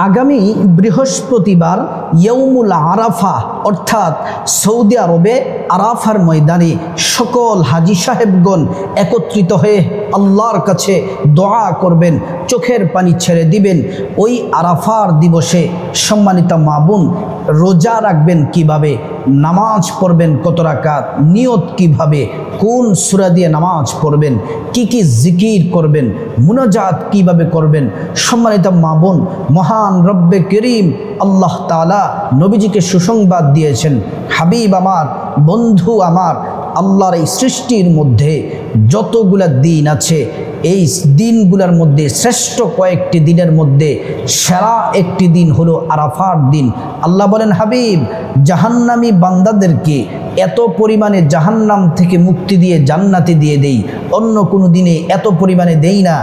আগামী বৃহস্পতিবার ইয়ৌমুল আরাফা অর্থাৎ সৌদি আরবে আরাফার ময়দানে সকল হাজি সাহেবগণ একত্রিত হয়ে আল্লাহর কাছে দোয়া করবেন, চোখের পানি ছেড়ে দিবেন। ওই আরাফার দিবসে সম্মানিত মা বোন রোজা রাখবেন কিভাবে, নামাজ পড়বেন কত রাকাত, নিয়ত কিভাবে, কোন সূরা দিয়ে নামাজ পড়বেন, কি কি জিকির করবেন, মুনাজাত কিভাবে করবেন। সম্মানিত মা বোন, মহান রব্বে করিম আল্লাহ তাআলা নবীজিকে সুসংবাদ দিয়েছেন, হাবিব আমার, বন্ধু আমার, আল্লাহর এই সৃষ্টির মধ্যে যতগুলা দিন আছে এই দিনগুলোর মধ্যে শ্রেষ্ঠ কয়েকটি দিনের মধ্যে সেরা একটি দিন হলো আরাফার দিন। আল্লাহ বলেন, হাবিব, জাহান্নামী বান্দাদেরকে এত পরিমাণে জাহান্নাম থেকে মুক্তি দিয়ে জান্নাতে দিয়ে দেই, অন্য কোনো দিনে এত পরিমাণে দেই না।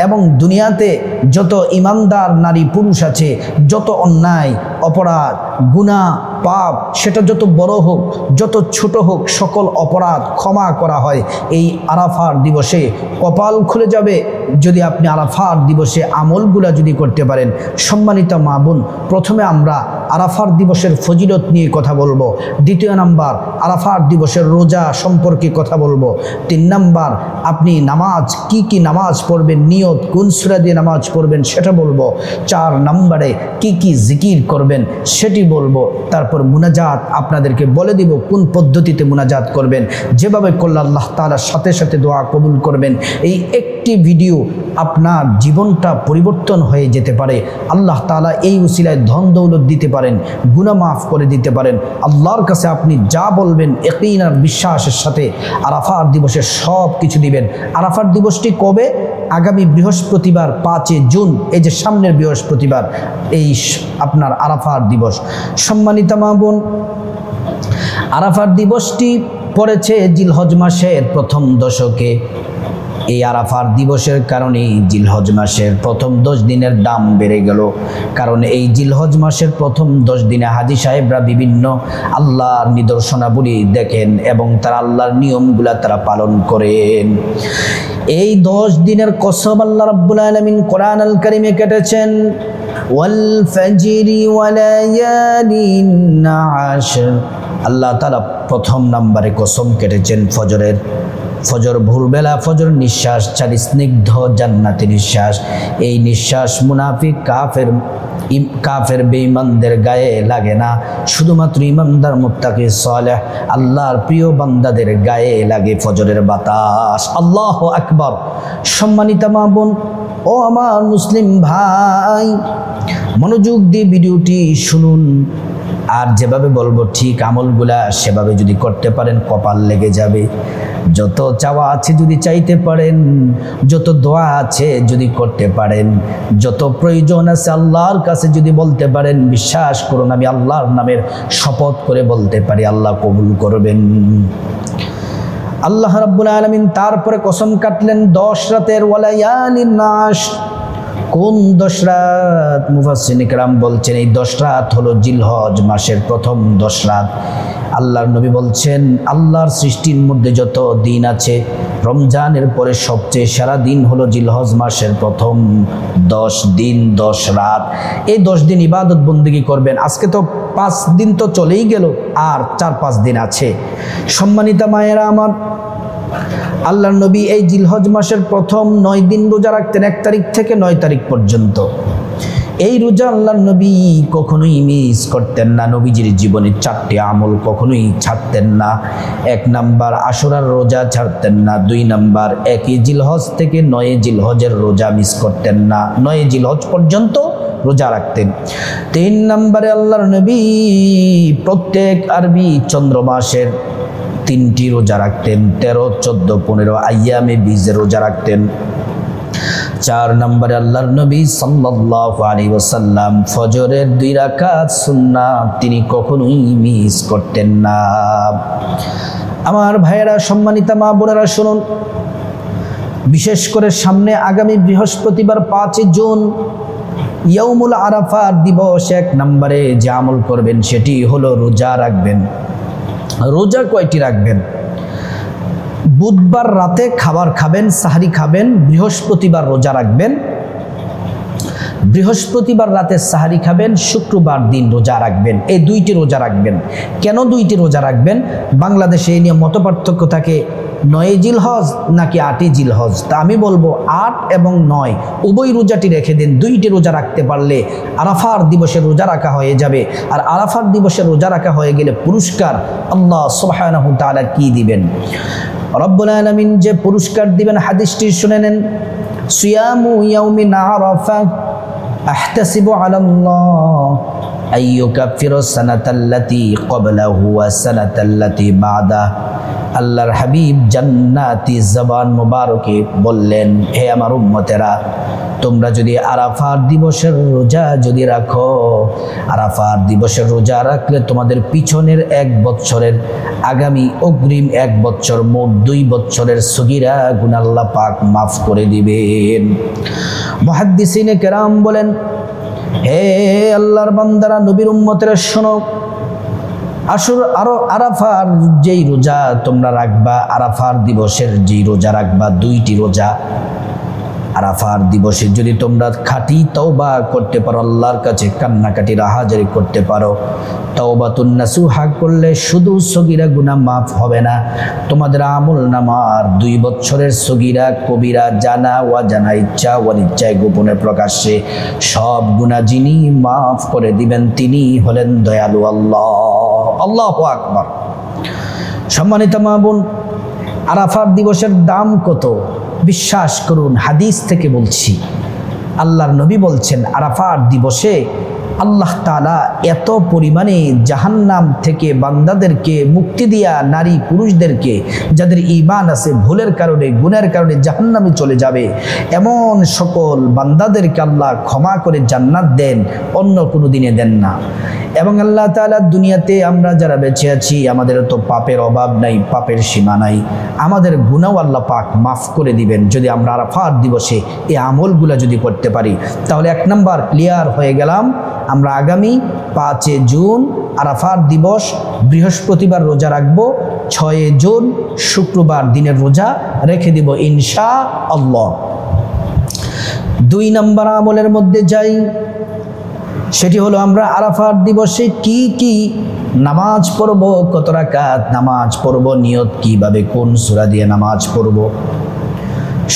এবং দুনিয়াতে যত ইমানদার নারী পুরুষ আছে, যত অন্যায় অপরাধ গুনাহ পাপ, সেটা যত বড় হোক যত ছোট হোক, সকল অপরাধ ক্ষমা করা হয় এই আরাফার দিবসে। কপাল খুলে যাবে যদি আপনি আরাফার দিবসে আমলগুলা যদি করতে পারেন। সম্মানিত মা বোন, প্রথমে আমরা আরাফার দিবসের ফজিলত নিয়ে কথা বলবো। দ্বিতীয় নাম্বার, আরাফার দিবসের রোজা সম্পর্কে কথা বলবো। 3 নাম্বার, আপনি নামাজ কি কি নামাজ পড়বেন, নিয়ত কোন সূরা দিয়ে নামাজ পড়বেন সেটা বলবো। 4 নম্বরে কি কি জিকির করবেন সেটি বলবো। তারপর মুনাজাত আপনাদেরকে বলে দিব কোন পদ্ধতিতে মুনাজাত করবেন, যেভাবে করলে আল্লাহ তাআলার সাথে সাথে দোয়া কবুল করবেন। এই একটি ভিডিও আপনার জীবনটা পরিবর্তন হয়ে যেতে পারে। আল্লাহ তাআলা এই উসিলায় ধন দৌলত দিতে পারেন, গুনাহ মাফ করে দিতে পারেন। আল্লাহর কাছে আপনি যা বলবেন ইয়াকিন আর বিশ্বাসের সাথে আরাফার দিবসে সব কিছু দিবেন। আরাফার দিবসটি কবে? আগামী বৃহস্পতিবার 5 জুন, এই যে সামনের বৃহস্পতিবার, এই আপনার আরাফার দিবস। সম্মানিত মা বোন, আরাফার দিবসটি পড়েছে জিলহজ মাসের প্রথম দশকে। এই আরাফার দিবসের কারণে জিলহজ মাসের প্রথম 10 দিনের দাম বেড়ে গেল। কারণ এই জিলহজ মাসের প্রথম 10 দিনে হাজি সাহেবরা বিভিন্ন আল্লাহর নিদর্শনাবলী দেখেন এবং তারা আল্লাহর নিয়মগুলা তারা পালন করেন। এই 10 দিনের কসম আল্লাহ রাব্বুল আলামিন কোরআন আল কারীমে কেটেছেন, ওয়াল ফাজরি ওয়া লায়ালিন আশর। আল্লাহ তাআলা প্রথম নম্বরে কসম কেটেছেন ফজরের। ফজর ভোরবেলা, ফজর নিঃশ্বাস 4 স্নিগ্ধ জান্নাতি নিঃশ্বাস। এই নিঃশ্বাস মুনাফিক কাফের বেঈমানদের গায়ে লাগে না, শুধুমাত্র ইমানদার মুত্তাকি সালেহ আল্লাহর প্রিয় বান্দাদের গায়ে লাগে ফজরের বাতাস। আল্লাহু আকবার। সম্মানিত মা বোন ও আমার মুসলিম ভাই, মনোযোগ দিয়ে ভিডিওটি শুনুন। আর যেভাবে বলবো ঠিক আমলগুলা সেভাবে যদি করতে পারেন কপাল লেগে যাবে। যত চাওয়া আছে যদি চাইতে পারেন, যত দোয়া আছে যদি করতে পারেন, যত প্রয়োজন আছে আল্লাহর কাছে যদি বলতে পারেন, বিশ্বাস করুন আমি আল্লাহর নামের শপথ করে বলতে পারি আল্লাহ কবুল করবেন। আল্লাহ রাব্বুল আলামিন তারপরে কসম কাটলেন 10 রাতের, ওয়ালায়ালিন আশর। কোন 10 রাত? মুফাসসিরিন কিরাম বলছেন এই 10 রাত হলো জিলহজ মাসের প্রথম 10 রাত। আল্লাহর নবী বলছেন আল্লাহর সৃষ্টির মধ্যে যত দিন আছে, রমজানের পরে সবচেয়ে সেরা দিন হলো জিলহজ মাসের প্রথম 10 দিন 10 রাত। এই 10 দিন ইবাদত বন্দেগী করবেন। আজকে তো 5 দিন তো চলেই গেল, আর 4-5 দিন আছে। সম্মানিতা মায়েরা আমার, আল্লাহর নবী এই জিলহজ মাসের প্রথম 9 দিন রোজা রাখতেন, 1 তারিখ থেকে 9 তারিখ পর্যন্ত। এই রোজা আল্লাহর নবী কখনোই মিস করতেন না। নবীজির জীবনে 4টি আমল কখনোই ছাড়তেন না। 1 নাম্বার, আশুরার রোজা ছাড়তেন না। 2 নাম্বার, 1 জিলহজ থেকে 9 জিলহজের রোজা মিস করতেন না, 9 জিলহজ পর্যন্ত রোজা রাখতেন। 3 নম্বরে আল্লাহর নবী প্রত্যেক আরবি চন্দ্র মাসের 3টি রোজা রাখতেন, 13, 14, 15 আইয়ামে বীজের রোজা রাখতেন। 4 নম্বরে আল্লাহর নবী সাল্লাল্লাহু আলাইহি ওয়াসাল্লাম ফজরের 2 রাকাত সুন্নাত তিনি কখনোই মিস করতেন না। আমার ভাইয়েরা, সম্মানিতা মা বোনেরা শুনুন, বিশেষ করে সামনে আগামী বৃহস্পতিবার 5 জুন ইয়াউমুল আরাফার দিবস। 1 নম্বরে যে আমল করবেন সেটি হলো রোজা রাখবেন। রোজা কয়টি রাখবেন? বুধবার রাতে খাবার খাবেন, সাহরি খাবেন, বৃহস্পতিবার রোজা রাখবেন, বৃহস্পতিবার রাতে সাহারি খাবেন, শুক্রবার দিন রোজা রাখবেন। এই দুইটি রোজা রাখবেন। কেন দুইটি রোজা রাখবেন? বাংলাদেশে এই নিয়ে মতপার্থক্য থাকে, 9 জিলহজ নাকি 8 জিলহজ। তা আমি বলবো 8 এবং 9 উভয় রোজাটি রেখে দিন। দুইটি রোজা রাখতে পারলে আরাফার দিবসে রোজা রাখা হয়ে যাবে। আর আরাফার দিবসে রোজা রাখা হয়ে গেলে পুরস্কার আল্লাহ সুবহানাহু ওয়া তাআলা কি দিবেন? রব্বুল আলামিন যে পুরস্কার দিবেন হাদিসটি শুনে নেন। সিয়ামু ইয়াউমিন আরাফা আহতাসিবু আলাল্লাহ আইয়ুকাফিরু সানাতাল্লাতী ক্বাবলাহু ওয়া সানাতাল্লাতী বা'দাহু। আল্লাহর হাবিব জান্নাতি জবান মুবারকে বললেন, হে আমার উম্মতেরা, তোমরা যদি আরাফার দিবসের রোজা যদি রাখো, আরাফার দিবসের রোজা রাখলে তোমাদের পিছনের 1 বছরের, আগামী অগ্রিম 1 বছর, মোট 2 বছরের সগীরা গুনাহ আল্লাহ পাক মাফ করে দিবেন। মুহাদ্দিসিনে কেরাম বলেন, হে আল্লাহর বান্দারা, নবীর উম্মতেরা শোনো, আরাফার যেই রোজা তোমরা রাখবা, আরাফার দিবসের যেই রোজা রাখবা, 2টি রোজা, আরাফার দিবসে যদি তোমরা খাঁটি তওবা করতে পারো, আল্লাহর কাছে কান্নাকাটি রাহাজারি করতে পারো, তওবাতুন নাসুহা করলে শুধু সগীরা গুনাহ মাফ হবে না, তোমাদের আমল নামার 2 বছরের সগীরা কবিরা, জানা ওয়া জানা, ইচ্ছা অনিচ্ছায়, গোপনে প্রকাশ্যে সব গুনাহ যিনি মাফ করে দিবেন তিনি হলেন দয়ালু আল্লাহ। আল্লাহু আকবার। সম্মানিত মা বোন, আরাফার দিবসের দাম কত? বিশ্বাস করুন, হাদিস থেকে বলছি, আল্লাহর নবী বলছেন আরাফার দিবসে আল্লাহ তাআলা এত পরিমাণে জাহান্নাম থেকে বান্দাদেরকে মুক্তি দিয়া, নারী পুরুষদেরকে যাদের ঈমান আছে, ভুলের কারণে গুনাহের কারণে জাহান্নামে চলে যাবে এমন সকল বান্দাদেরকে আল্লাহ ক্ষমা করে জান্নাত দেন, অন্য কোনো দিনে দেন না। এবং আল্লাহ তাআলা দুনিয়াতে আমরা যারা বেঁচে আছি, আমাদের তো পাপের অভাব নাই, পাপের সীমা নাই, আমাদের গুনাহ আল্লাহ পাক মাফ করে দিবেন যদি আমরা আরাফার দিবসে এই আমলগুলো যদি করতে পারি। তাহলে 1 নাম্বার ক্লিয়ার হয়ে গেলাম, আমরা আগামী 5 জুন আরাফার দিবস বৃহস্পতিবার রোজা রাখবো, 6 জুন শুক্রবার দিনের রোজা রেখে দিব ইনশাআল্লাহ। 2 নাম্বার আমলের মধ্যে যাই, সেটি হলো আমরা আরাফার দিবসে কি কি নামাজ পড়ব, কত রাকাত নামাজ পড়ব, নিয়ত কিভাবে, কোন সূরা দিয়ে নামাজ পড়ব।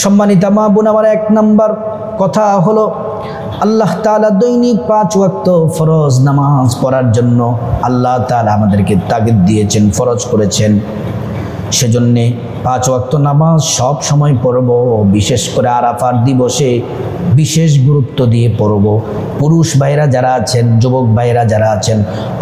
সম্মানিত মা বোন, আমার 1 নাম্বার কথা হলো আল্লাহ তাআলা দৈনিক 5 ওয়াক্ত ফরজ নামাজ পড়ার জন্য আল্লাহ তাআলা আমাদেরকে তাগিদ দিয়েছেন, ফরজ করেছেন। সেজন্য 5 ওয়াক্ত নামাজ সব সময় পড়ব, বিশেষ করে আরাফার দিবসে বিশেষ গুরুত্ব দিয়ে পড়ব। পুরুষ ভাইরা যারা আছেন, যুবক ভাইরা যারা আছেন,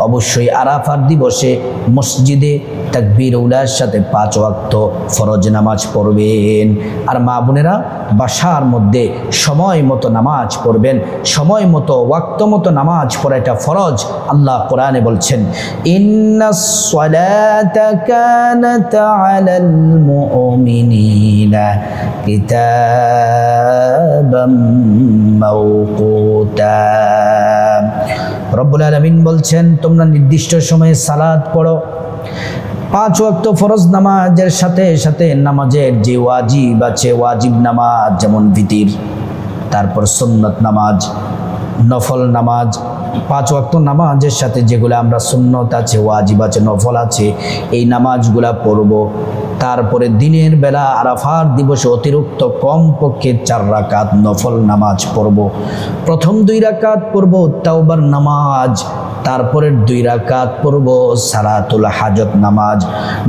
অবশ্যই আরাফার দিবসে মসজিদে তাকবীর উলার সাথে 5 ওয়াক্ত ফরজ নামাজ পড়বেন। আর মা বোনেরা বাসার মধ্যে সময় মতো নামাজ পড়বেন, সময় মতো ওয়াক্ত মতো নামাজ পড়া এটা ফরজ। আল্লাহ কোরআনে বলছেন, ইন্নাস সালাতা কানাত আলাল মুমিনিনা কিতাবাম মাওকুতা। রব্বুল আলামিন বলছেন, তোমরা নির্দিষ্ট সময়ে সালাত পড়ো। 5 ওয়াক্ত ফরজ নামাজের সাথে সাথে নামাজের যে ওয়াজিব আছে, ওয়াজিব নামাজ যেমন ভিতির, তারপর সুন্নত নামাজ, নফল নামাজ, 5 ওয়াক্ত নামাজের সাথে যেগুলো আমরা সুন্নত আছে, ওয়াজিব আছে, নফল আছে, এই নামাজগুলা পড়ব। তারপরে দিনের বেলা আরাফার দিবসে অতিরিক্ত কমপক্ষে 4 রাকাত নফল নামাজ পড়ব। প্রথম 2 রাকাত পড়ব তাওবার নামাজ, তারপরের 2 রাকাত পড়ব সালাতুল হাজত নামাজ।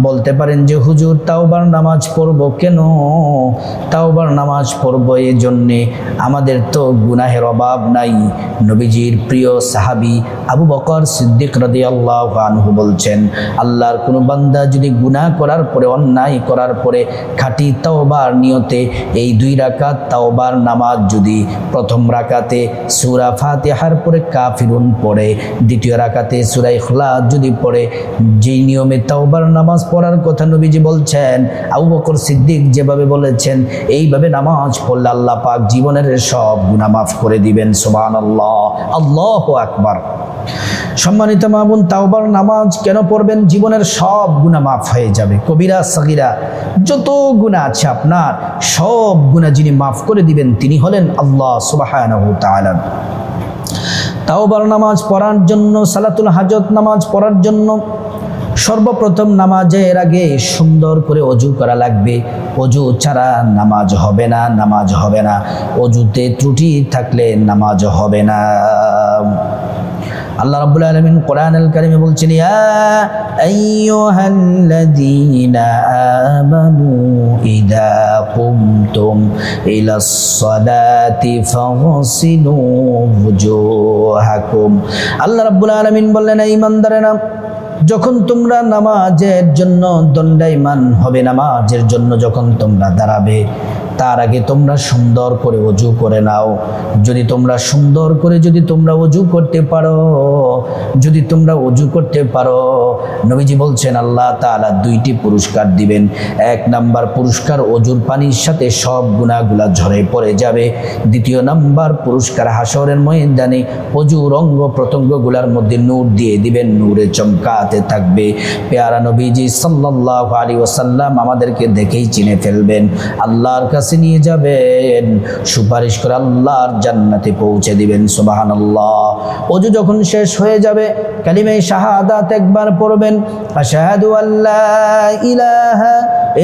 বলতে পারেন যে হুজুর তাওবার নামাজ পড়ব কেন? তাওবার নামাজ পড়ব এই জন্যে আমাদের তো গুনাহের অভাব নাই। নবীজির প্রিয় সাহাবী আবু বকর সিদ্দিক রাদিয়াল্লাহু আনহু বলছেন, আল্লাহর কোনো বান্দা যদি গুনাহ করার পরে, অন্যায় করার পরে খাঁটি তাওবার নিয়তে এই 2 রাকাত তাওবার নামাজ যদি প্রথম রাকাতে সূরা ফাতিহার পরে কাফিরুন পড়ে, দ্বিতীয় রাকাতে সূরা ইখলাস যদি পড়ে, যেই নিয়মে তাওবার নামাজ পড়ার কথা নবীজি বলছেন, আবু বকর সিদ্দিক যেভাবে বলেছেন, এইভাবে নামাজ পড়লে আল্লাহ পাক জীবনের সব গুনাহ মাফ করে দিবেন। সুবহানাল্লাহ, আল্লাহু আকবার। সম্মানিত মা বোন, তাওবার নামাজ কেন পড়বেন? জীবনের সব গুনাহ মাফ হয়ে যাবে। কবিরা সগীরা যত গুনাহ আছে আপনার সব গুনাহ যিনি মাফ করে দিবেন তিনি হলেন আল্লাহ সুবহানাহু ওয়া তাআলা। তাওবার নামাজ পড়ার জন্য, সালাতুল হাজত নামাজ পড়ার জন্য সর্বপ্রথম নামাজের আগে সুন্দর করে ওযু করা লাগবে। ওযু ছাড়া নামাজ হবে না, নামাজ হবে না। ওযুতে ত্রুটি থাকলে নামাজ হবে না। আল্লাহ রাব্বুল আলামিন কোরআনুল কারীমে বলছেন, ইয়া আইয়ুহাল্লাযীনা আমানু ইযা কুমতুম ইলাস সালাতি ফাগসিলু ওয়ুজুহাকুম। আল্লাহ রাব্বুল আলামিন বললেন, এই ঈমানদারেরা, যখন তোমরা নামাজের জন্য দণ্ডায়মান হবে, নামাজের জন্য যখন তোমরা দাঁড়াবে, তার আগে তোমরা সুন্দর করে ওযু করে নাও। যদি তোমরা সুন্দর করে ওযু করতে পারো, যদি তোমরা ওযু করতে পারো, নবীজি বলছেন আল্লাহ তাআলা দুইটি পুরস্কার দিবেন। এক নাম্বার পুরস্কার, ওযুর পানির সাথে সব গুনাহগুলা ঝরে পড়ে যাবে। দ্বিতীয় নাম্বার পুরস্কার, হাসরের ময়দানে ওযুর অঙ্গ প্রত্যঙ্গগুলোর মধ্যে নূর দিয়ে দিবেন, নূরে চমকাতে থাকবে। পেয়ারা নবীজি সাল্লাল্লাহু আলাইহি ওয়াসাল্লাম আমাদেরকে দেখেই চিনে ফেলবেন, আল্লাহর কাছে নিয়ে যাবেন, সুপারিশ করে আল্লাহর জান্নাতে পৌঁছে দিবেন। সুবহানাল্লাহ। ওযু যখন শেষ হয়ে যাবে, কালিমা শাহাদাত একবার পড়বেন, আশহাদু আল্লা ইলাহা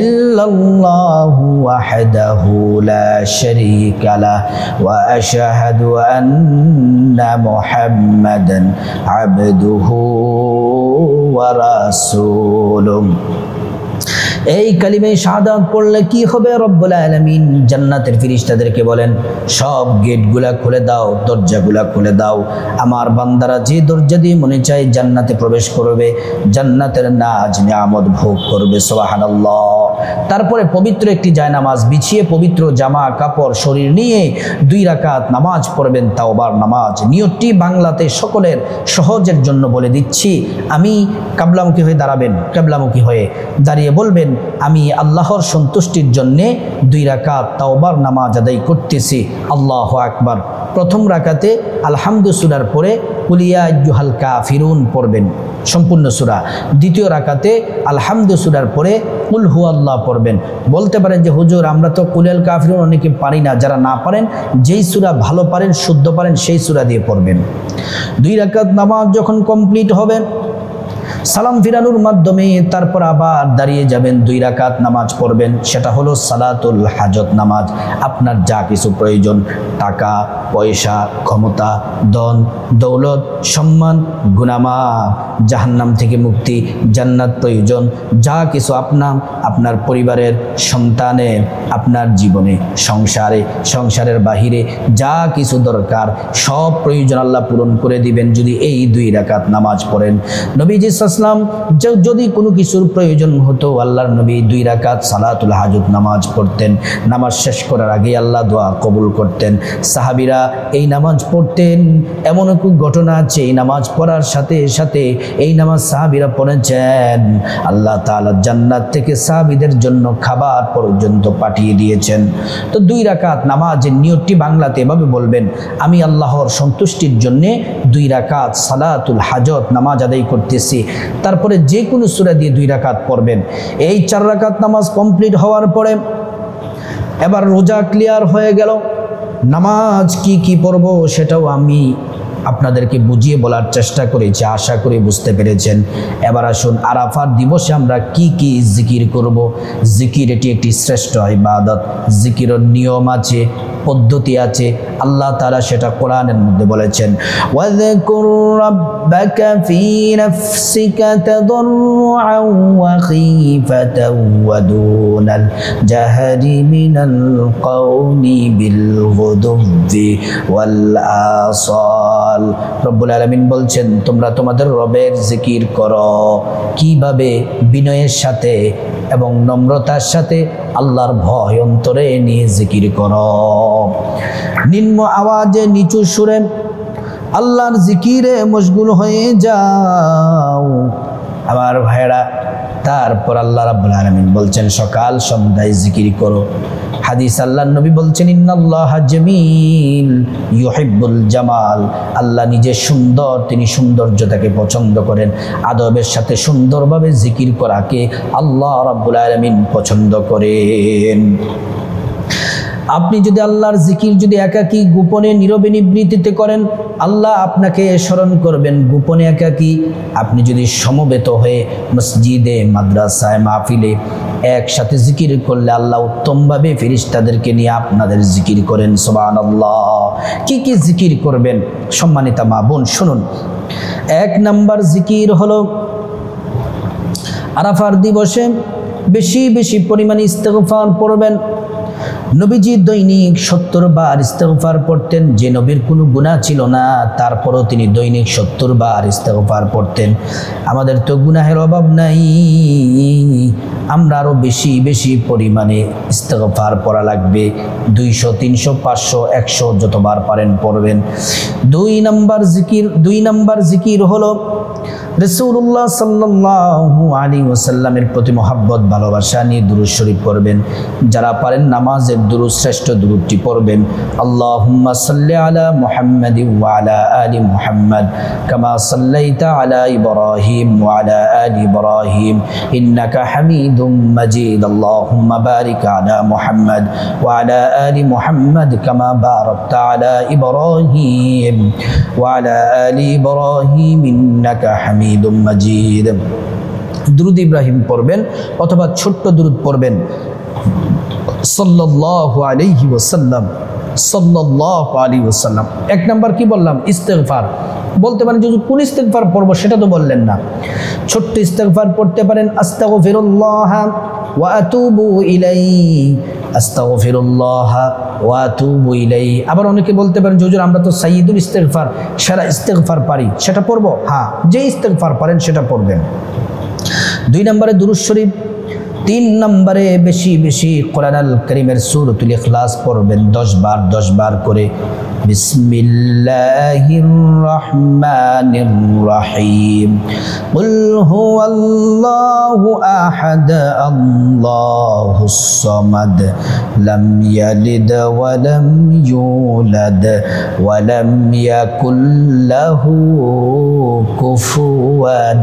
ইল্লাল্লাহু ওয়াহদাহু লা শারীকা লাহু ওয়া আশহাদু আন্না মুহাম্মাদান আবদুহু ওয়া রাসূলুহু। এই কালিমা শাহাদাত পড়লে কি হবে? রব্বুল আলামিন জান্নাতের ফেরেশতাদেরকে বলেন, সব গেটগুলা খুলে দাও, দরজাগুলা খুলে দাও। আমার বান্দারা যে দরজা দিয়ে মনে চায় জান্নাতে প্রবেশ করবে, জান্নাতের নাজ নিয়ামত ভোগ করবে। সুবহানাল্লাহ। তারপরে পবিত্র একটি জায়নামাজ বিছিয়ে পবিত্র জামা কাপড় শরীর নিয়ে 2 রাকাত নামাজ পড়বেন, তাওবার নামাজ। নিয়তটি বাংলাতে সকলের সহজের জন্য বলে দিচ্ছি। আমি কিবলামুখী হয়ে দাঁড়াবেন, কিবলামুখী হয়ে দাঁড়িয়ে বলবেন, আমি আল্লাহর সন্তুষ্টির জন্যে 2 রাকাত তাওবার নামাজ আদায় করতেছি। আল্লাহু আকবার। প্রথম রাকাতে আলহামদু সূরার পরে কুল ইয়া আইয়ুহাল কাফিরুন পড়বেন, সম্পূর্ণ সূরা। দ্বিতীয় রাকাতে আলহামদু সূরার পরে কুল হুয়াল্লাহ পড়বেন। বলতে পারেন যে হুজুর আমরা তো কুল কাফিরুন অনেকে পারি না। যারা না পারেন, যেই সূরা ভালো পারেন, শুদ্ধ পারেন, সেই সূরা দিয়ে পড়বেন। 2 রাকাত নামাজ যখন কমপ্লিট হবে, সালাম ফিরানোর মাধ্যমে তারপর আবার দাঁড়িয়ে যাবেন, 2 রাকাত নামাজ পড়বেন। সেটা হলো সালাতুল হাজত নামাজ। আপনার যা কিছু প্রয়োজন, টাকা পয়সা, ক্ষমতা, ধন দৌলত, সম্মান, গুনাহ মাফ, জাহান্নাম থেকে মুক্তি, জান্নাত প্রয়োজন, যা কিছু আপনার পরিবারের, সন্তানের, আপনার জীবনে, সংসারের বাহিরে যা কিছু দরকার সব প্রয়োজন আল্লাহ পূরণ করে দিবেন যদি এই 2 রাকাত নামাজ পড়েন। নবীজি সাল্লাল্লাহু আলাইহি ওয়াসাল্লাম যদি কোনো কিছুর প্রয়োজন হতো, আল্লাহর নবী 2 রাকাত সালাতুল হাজত নামাজ পড়তেন। নামাজ শেষ করার আগে আল্লাহ দোয়া কবুল করতেন। সাহাবীরা এই নামাজ পড়তেন। এমন এক ঘটনা আছে, এই নামাজ পড়ার সাথে সাথে এই নামাজ সাহাবীরা পড়েছেন, আল্লাহ তাআলা জান্নাত থেকে সাহাবীদের জন্য খাবার পর্যন্ত পাঠিয়ে দিয়েছেন। তো 2 রাকাত নামাজের নিয়তটি বাংলাতে এভাবে বলবেন, আমি আল্লাহর সন্তুষ্টির জন্য 2 রাকাত সালাতুল হাজত নামাজ আদায় করতেছি। তারপরে যে কোনো সূরা দিয়ে 2 রাকাত পড়বেন। এই 4 রাকাত নামাজ কমপ্লিট হওয়ার পরে এবার রোজা ক্লিয়ার হয়ে গেল। নামাজ কি কি পড়ব সেটাও আমি আপনাদেরকে বুঝিয়ে বলার চেষ্টা করেছি, আশা করি বুঝতে পেরেছেন। এবার আসুন আরাফার দিবসে আমরা কি কি জিকির করব। জিকির এটি একটি শ্রেষ্ঠ ইবাদত। জিকিরের নিয়ম আছে, পদ্ধতি আছে। আল্লাহ তাআলা সেটা কোরআনের মধ্যে বলেছেন, ওয়াযকুর রাব্বাকা ফী নাফসিকা তাদাররুআন ওয়া খীফাতান ওয়া দুনাল জাহরি মিনাল কওলি বিল গুদুব্বি ওয়াল আসাল। রব্বুল আলামিন বলছেন, তোমরা তোমাদের রবের জিকির করো। কিভাবে? বিনয়ের সাথে এবং নম্রতার সাথে আল্লাহর ভয় অন্তরে নিয়ে জিকির করো। নিম্ন আওয়াজে নিচু সুরে আল্লাহর জিকিরে মশগুল হয়ে যাও আমার ভাইরা। তারপর আল্লাহ রাব্বুল আলামিন বলছেন, সকাল সন্ধ্যায় জিকির করো। হাদিস আল্লাহর নবী বলছেন ইন্নাল্লাহা জামিল ইউহিব্বুল জামাল, আল্লাহ নিজে সুন্দর, তিনি সৌন্দর্যতাকে পছন্দ করেন। আদবের সাথে সুন্দরভাবে জিকির করাকে আল্লাহ রাব্বুল আলামিন পছন্দ করেন। আপনি যদি আল্লাহর জিকির যদি একাকী গোপনে নীরবে নিবৃত্তিতে করেন, আল্লাহ আপনাকে স্মরণ করবেন গোপনে একাকী। আপনি যদি সমবেত হয়ে মসজিদে, মাদ্রাসায়, মাহফিলে একসাথে জিকির করলে আল্লাহ উত্তমভাবে ফেরেশতাদেরকে নিয়ে আপনাদের জিকির করেন। সুবহানাল্লাহ। কি কি জিকির করবেন সম্মানিতা মা বোন শুনুন। 1 নাম্বার জিকির হলো আরাফার দিবসে বেশি বেশি পরিমাণে ইস্তেগফার পড়বেন। নবীজি দৈনিক 70 বার ইস্তেগফার পড়তেন। যে নবীর কোনো গুনাহ ছিল না, তারপরও তিনি দৈনিক 70 বার ইস্তেগফার পড়তেন। আমাদের তো গুনাহের অভাব নাই, আমরা আরও বেশি বেশি পরিমাণে ইস্তেগফার পড়া লাগবে। 200, 300, 500, 100 যতবার পারেন পড়বেন। 2 নাম্বার জিকির হলো রাসূলুল্লাহ সাল্লাল্লাহু আলাইহি ওয়াসাল্লামের প্রতি মহব্বত ভালোবাসা নিয়ে দুরূদ শরীফ পড়বেন। যারা পারেন নামাজের দুরূদ, শ্রেষ্ঠ দুরূদটি পড়বেন। আল্লাহুম্মা সাল্লি আলা মুহাম্মাদি ওয়া আলা আলি মুহাম্মাদ কামা সাল্লাইতা আলা ইব্রাহিম ওয়া আলা আলি ইব্রাহিম ইন্নাকা হামিদুম মাজিদ। আল্লাহুম্মা বারিক আলা মুহাম্মাদ ওয়া আলা আলি মুহাম্মাদ কামা বারাকতা আলা ইব্রাহিম ওয়া আলা আলি ইব্রাহিম ইন্নাকা হামিদুম মাজিদ। দুরূদ ইব্রাহিম পড়বেন অথবা ছোট্ট দুরূদ পড়বেন। সাল্লাল্লাহু আলাইহি ওয়াসাল্লাম, সাল্লাল্লাহু আলাইহি ওয়াসাল্লাম। 1 নাম্বার কি বললাম? ইস্তেগফার। বলতে পারেন যে কোন ইস্তেগফার পড়ব সেটা তো বললেন না। ছোট্ট ইস্তেগফার পড়তে পারেন, আস্তাগফিরুল্লাহ ওয়া আতুবু ইলাইহি, আস্তাগফিরুল্লাহ ওয়া আতুবু ইলাইহি। আবার অনেকে বলতে পারেন যে হুজুর আমরা তো সাইয়্যিদুল ইস্তেগফার, সেরা ইস্তেগফার পারি, সেটা পড়ব। হ্যাঁ, যে ইস্তেগফার পারেন সেটা পড়বেন। 2 নম্বরে দুরূদ শরীফ। 3 নম্বরে বেশি বেশি কোরআনুল কারীমের সূরাতুল ইখলাস পড়বেন 10 বার করে। বিসমিল্লাহির রহমানির রহিম। কুল হুয়াল্লাহু আহাদ আল্লাহুস সামাদ লাম ইয়ালিদ ওয়া লাম ইউলাদ ওয়া লাম ইয়াকুল লাহু কুফুয়ান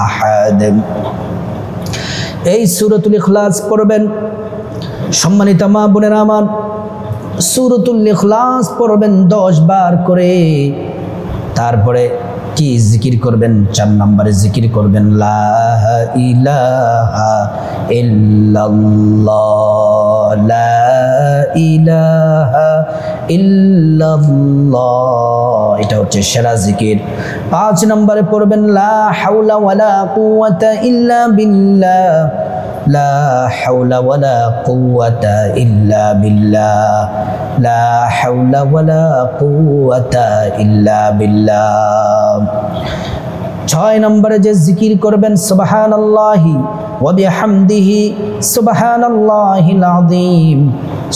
আহাদ। এই সূরাতুল ইখলাস পড়বেন। সম্মানিত মা বোনেরা আমার, সূরাতুল ইখলাস পড়বেন 10 বার করে। তারপরে কি জিকির করবেন? 4 নম্বরে জিকির করবেন লা ইলাহা ইল্লাল্লাহ, লা ইলাহা ইল্লাল্লাহ। এটা হচ্ছে সেরা জিকির। 5 নম্বরে পড়বেন লা হাওলা ওয়ালা কুওয়াতা ইল্লা বিল্লাহ, লা হাওলা ওয়ালা কুওয়াতা ইল্লা বিল্লাহ, লা হাওলা ওয়ালা কুওয়াতা ইল্লা বিল্লাহ। 6 নম্বরে যে জিকির করবেন সুবহানাল্লাহি ওয়া বিহামদিহি সুবহানাল্লাহিল আযীম,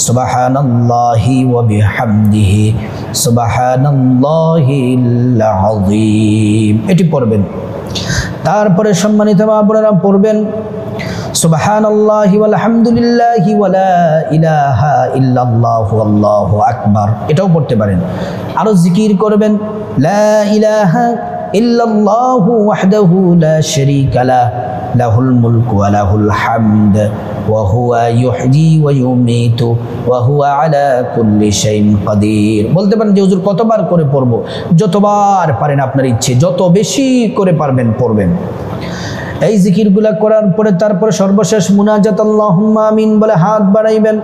সুবহানাল্লাহি ওয়া বিহামদিহি সুবহানাল্লাহিল আযীম। এটি পড়বেন। তারপরে সম্মানিত মা বোনেরা পড়বেন সুবহানাল্লাহি ওয়াল হামদুলিল্লাহি ওয়া লা ইলাহা ইল্লাল্লাহু আল্লাহু আকবার। এটাও পড়তে পারেন। আরো জিকির করবেন লা ইলাহা ইল্লাল্লাহু ওয়াহদাহু লা শারীকা লাহু লাহুল মুলকু ওয়া লাহুল হামদ ওয়া হুয়া ইউহয়ি ওয়া ইউমীতু ওয়া হুয়া আলা কুল্লি শাইইন কাদির। বলতে পারেন যে হুজুর কতবার করে পড়ব? যতবার পারেন, আপনার ইচ্ছে, যত বেশি করে পারবেন পড়বেন। এই জিকিরগুলা করার পরে তারপরে সর্বশেষ মুনাজাত আল্লাহুম্মা আমিন বলে হাত বাড়াইবেন,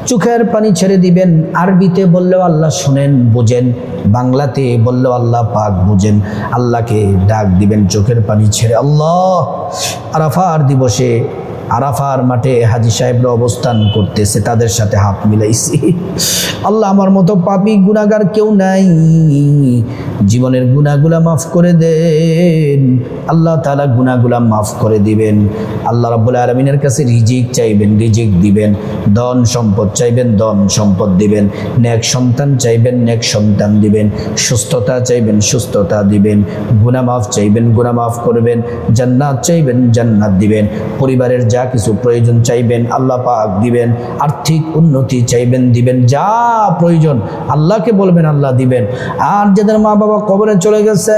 চোখের পানি ছেড়ে দিবেন। আরবিতে বললেও আল্লাহ শুনেন, বুঝেন, বাংলাতে বললেও আল্লাহ পাক বুঝেন। আল্লাহকে ডাক দিবেন চোখের পানি ছেড়ে। আল্লাহ, আরাফার দিবসে আরাফার মাঠে হাজী সাহেবরা অবস্থান করতেছে, তাদের সাথে হাত মিলাইছি। আল্লাহ, আমার মতো পাপী গুনাহগার কেউ নাই জীবনের গুনাহগুলা মাফ করে দেন। আল্লাহ তাআলা গুনাহগুলা মাফ করে দিবেন। আল্লাহ রাব্বুল আলামিনের কাছে রিজিক চাইবেন, রিজিক দিবেন। ধন সম্পদ চাইবেন, ধন সম্পদ দিবেন। নেক সন্তান চাইবেন, নেক সন্তান দিবেন। সুস্থতা চাইবেন, সুস্থতা দিবেন। গুনাহ মাফ চাইবেন, গুনাহ মাফ করবেন। জান্নাত চাইবেন, জান্নাত দিবেন। পরিবারের যা কিছু প্রয়োজন চাইবেন আল্লাহ পাক দিবেন। আর্থিক উন্নতি চাইবেন, দিবেন। যা প্রয়োজন আল্লাহকে বলবেন, আল্লাহ দিবেন। আর যাদের মা বাবা কবরে চলে গেছে,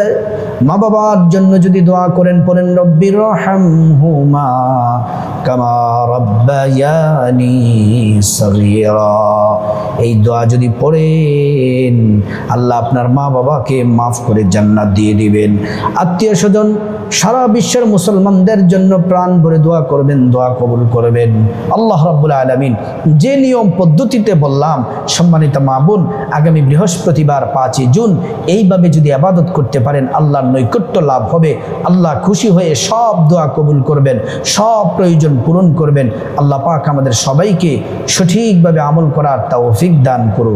মা বাবার জন্য যদি দোয়া করেন, পড়েন রব্বির রহমহুমা কামা রাব্বায়ানি সগীরা। এই দোয়া যদি পড়েন আল্লাহ আপনার মা বাবাকে মাফ করে জান্নাত দিয়ে দিবেন। আত্মীয় স্বজন সারা বিশ্বের মুসলমানদের জন্য প্রাণ ভরে দোয়া করবেন, দোয়া কবুল করবেন। আল্লাহ রাব্বুল আলামিন যে নিয়ম পদ্ধতিতে বললাম, সম্মানিত মা বোন, আগামী বৃহস্পতিবার 5 জুন এইভাবে যদি ইবাদত করতে পারেন আল্লাহর নৈকট্য লাভ হবে। আল্লাহ খুশি হয়ে সব দোয়া কবুল করবেন, সব প্রয়োজন পূরণ করবেন। আল্লাহ পাক আমাদের সবাইকে সঠিকভাবে আমল করার তৌফিক দান করুন।